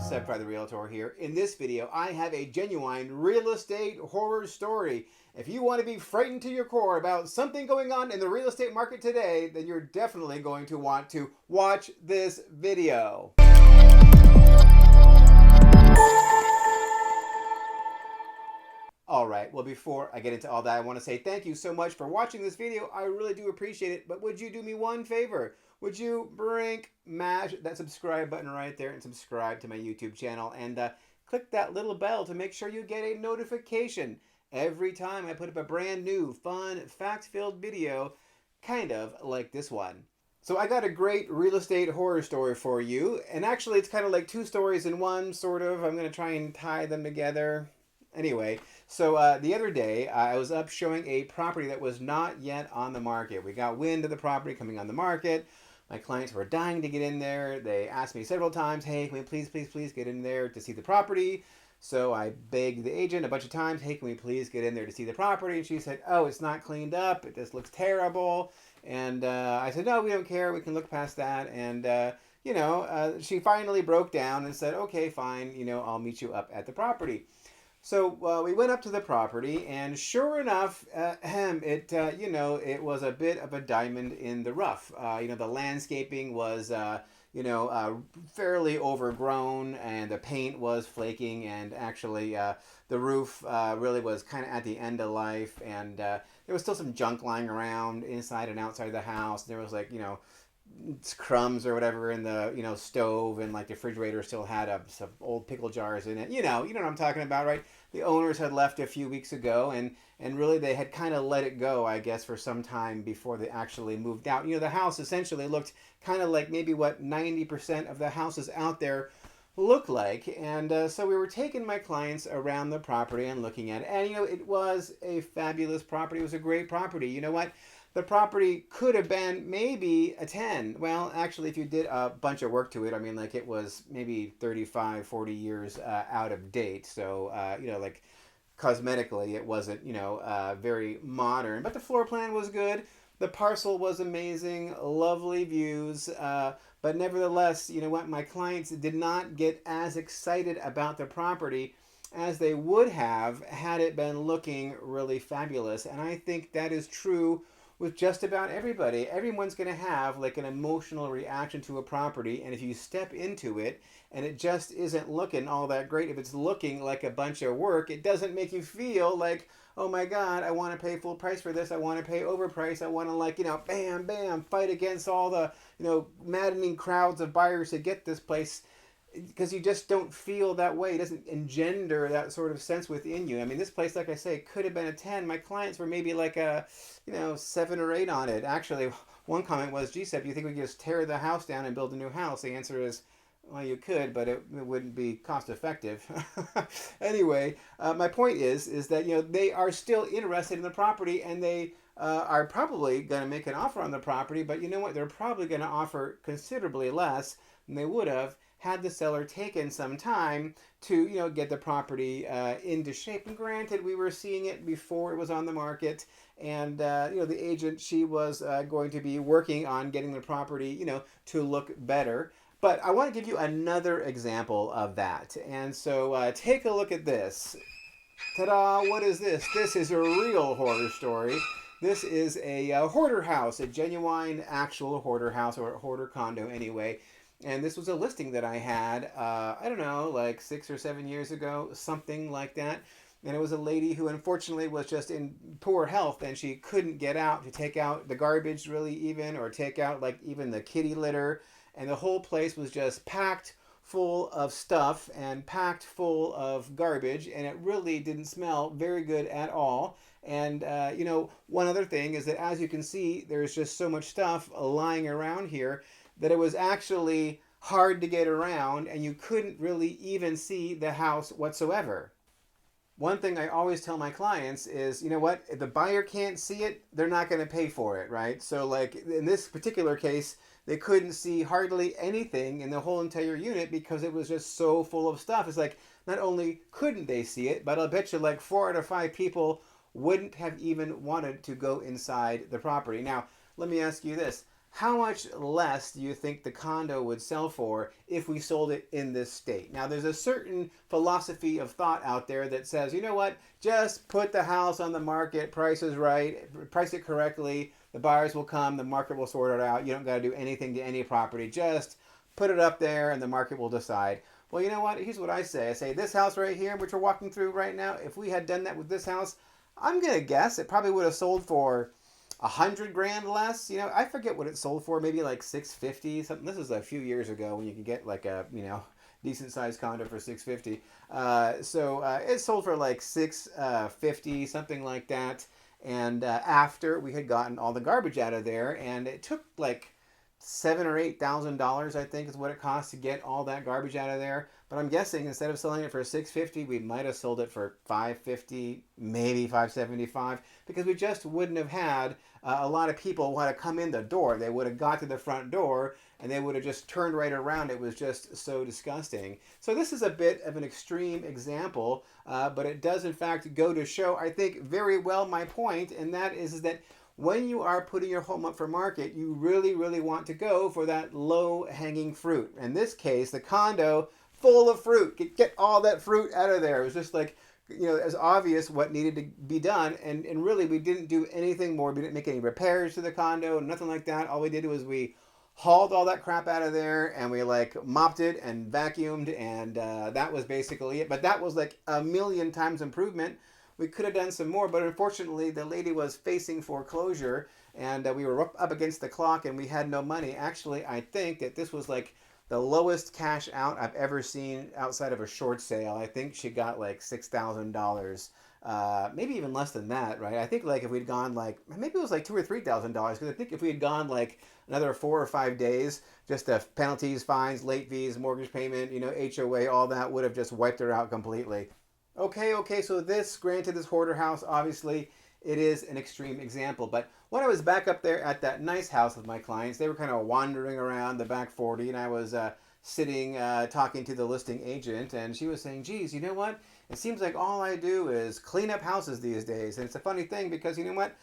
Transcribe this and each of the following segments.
Seb, the Realtor here. In this video, I have a genuine real estate horror story. If you want to be frightened to your core about something going on in the real estate market today, then you're definitely going to want to watch this video. Alright, well before I get into all that, I want to say thank you so much for watching this video. I really do appreciate it, but would you do me one favor? Would you mash that subscribe button right there and subscribe to my YouTube channel and click that little bell to make sure you get a notification every time I put up a brand new, fun, fact-filled video, kind of like this one. So I got a great real estate horror story for you, and actually it's kind of like two stories in one, sort of. I'm going to try and tie them together. Anyway, so the other day I was up showing a property that was not yet on the market. We got wind of the property coming on the market. My clients were dying to get in there. They asked me several times, hey, can we please get in there to see the property? So I begged the agent a bunch of times, hey, can we please get in there to see the property? And she said, oh, it's not cleaned up. It just looks terrible. And I said, no, we don't care. We can look past that. And, she finally broke down and said, okay, fine. I'll meet you up at the property. So we went up to the property, and sure enough, it was a bit of a diamond in the rough. The landscaping was, fairly overgrown, and the paint was flaking, and actually the roof really was kind of at the end of life, and there was still some junk lying around inside and outside the house. There was crumbs or whatever in the stove, and like the refrigerator still had some old pickle jars in it. You know what I'm talking about, right? The owners had left a few weeks ago, and really they had kind of let it go, I guess, for some time before they actually moved out. The house essentially looked kind of like maybe what 90% of the houses out there look like. And so we were taking my clients around the property and looking at it, and it was a fabulous property. It was a great property. You know what? The property could have been maybe a 10. Well, actually, if you did a bunch of work to it, I mean, like it was maybe 35, 40 years out of date. So, cosmetically, it wasn't, very modern. But the floor plan was good. The parcel was amazing, lovely views. But nevertheless, you know what? My clients did not get as excited about the property as they would have had it been looking really fabulous. And I think that is true with just about everybody. Everyone's going to have like an emotional reaction to a property, and if you step into it and it just isn't looking all that great, if it's looking like a bunch of work, it doesn't make you feel like, oh my God, I want to pay full price for this, I want to pay overprice, I want to bam, fight against all the, maddening crowds of buyers to get this place, because you just don't feel that way. It doesn't engender that sort of sense within you. I mean, this place, like I say, could have been a 10. My clients were maybe like a, 7 or 8 on it. Actually, one comment was, gee, Seb, you think we could just tear the house down and build a new house? The answer is, well, you could, but it wouldn't be cost effective. Anyway, my point is that, they are still interested in the property, and they are probably going to make an offer on the property, but you know what? They're probably going to offer considerably less than they would have had the seller taken some time to, get the property into shape. And granted, we were seeing it before it was on the market, and the agent, she was going to be working on getting the property, to look better. But I want to give you another example of that. And so take a look at this. Ta-da! What is this? This is a real horror story. This is a hoarder house, a genuine, actual hoarder house, or a hoarder condo anyway. And this was a listing that I had, I don't know, like 6 or 7 years ago, something like that. And it was a lady who unfortunately was just in poor health, and she couldn't get out to take out the garbage really even, or take out like even the kitty litter. And the whole place was just packed full of stuff and packed full of garbage, and it really didn't smell very good at all. And, one other thing is that, as you can see, there's just so much stuff lying around here that it was actually hard to get around, and you couldn't really even see the house whatsoever. One thing I always tell my clients is, you know what, if the buyer can't see it, they're not going to pay for it, right? So like in this particular case, they couldn't see hardly anything in the whole entire unit because it was just so full of stuff. It's like, not only couldn't they see it, but I'll bet you like 4 out of 5 people wouldn't have even wanted to go inside the property. Now, let me ask you this. how much less do you think the condo would sell for if we sold it in this state? Now, there's a certain philosophy of thought out there that says, you know what, just put the house on the market, price is right, price it correctly, the buyers will come, the market will sort it out, you don't got to do anything to any property, just put it up there and the market will decide. Well, you know what, here's what I say this house right here, which we're walking through right now, if we had done that with this house, I'm going to guess it probably would have sold for $100,000 less. You know, I forget what it sold for, maybe like $650 something. This is a few years ago when you could get like a, you know, decent sized condo for $650. So it sold for like $650 something like that. And after we had gotten all the garbage out of there, and it took like $7,000 or $8,000, I think, is what it cost to get all that garbage out of there. But I'm guessing instead of selling it for $650, we might have sold it for $550, maybe $575, because we just wouldn't have had a lot of people want to come in the door. They would have got to the front door and they would have just turned right around. It was just so disgusting. So this is a bit of an extreme example, but it does in fact go to show, I think, very well my point, and that is that when you are putting your home up for market, you really, really want to go for that low-hanging fruit. In this case, the condo, full of fruit. Get all that fruit out of there. It was just like, you know, as obvious what needed to be done. And really, we didn't do anything more. We didn't make any repairs to the condo, nothing like that. All we did was we hauled all that crap out of there and we like mopped it and vacuumed, and that was basically it. But that was like a million times improvement. We could have done some more, but unfortunately the lady was facing foreclosure and we were up against the clock and we had no money. Actually, I think that this was like the lowest cash out I've ever seen outside of a short sale. I think she got like $6,000, maybe even less than that, right? I think like if we'd gone like, maybe it was like $2,000 or $3,000, because I think if we had gone like another 4 or 5 days, just the penalties, fines, late fees, mortgage payment, you know, HOA, all that would have just wiped her out completely. Okay, so granted, this hoarder house, obviously, it is an extreme example. But when I was back up there at that nice house with my clients, they were kind of wandering around the back 40, and I was sitting talking to the listing agent, and she was saying, geez, you know what? It seems like all I do is clean up houses these days. And it's a funny thing because, you know what?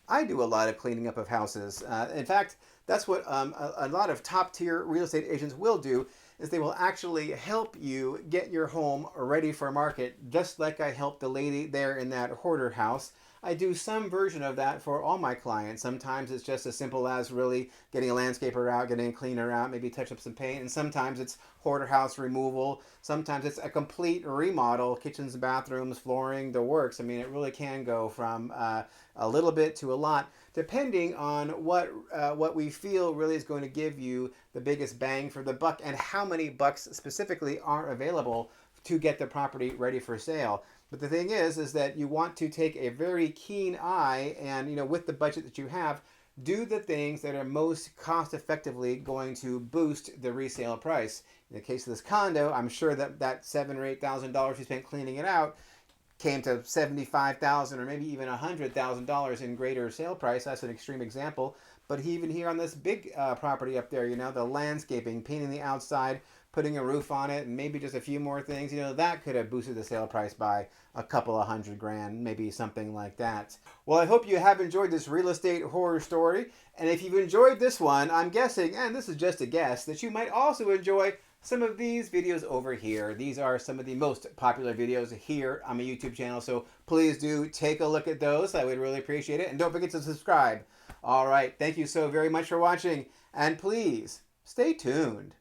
I do a lot of cleaning up of houses. In fact, that's what a lot of top-tier real estate agents will do, is they will actually help you get your home ready for market, just like I helped the lady there in that hoarder house. I do some version of that for all my clients. Sometimes it's just as simple as really getting a landscaper out, getting a cleaner out, maybe touch up some paint. And sometimes it's hoarder house removal. Sometimes it's a complete remodel, kitchens, bathrooms, flooring, the works. I mean, it really can go from a little bit to a lot, depending on what we feel really is going to give you the biggest bang for the buck and how many bucks specifically are available to get the property ready for sale. But the thing is that you want to take a very keen eye and, you know, with the budget that you have, do the things that are most cost effectively going to boost the resale price. In the case of this condo, I'm sure that $7,000 or $8,000 you spent cleaning it out came to $75,000 or maybe even $100,000 in greater sale price. That's an extreme example. But even here on this big property up there, you know, the landscaping, painting the outside, putting a roof on it, and maybe just a few more things, you know, that could have boosted the sale price by a couple of $100,000, maybe something like that. Well, I hope you have enjoyed this real estate horror story. And if you've enjoyed this one, I'm guessing, and this is just a guess, that you might also enjoy some of these videos over here. These are some of the most popular videos here on my YouTube channel, so please do take a look at those. I would really appreciate it. And don't forget to subscribe. All right, thank you so very much for watching, and please stay tuned.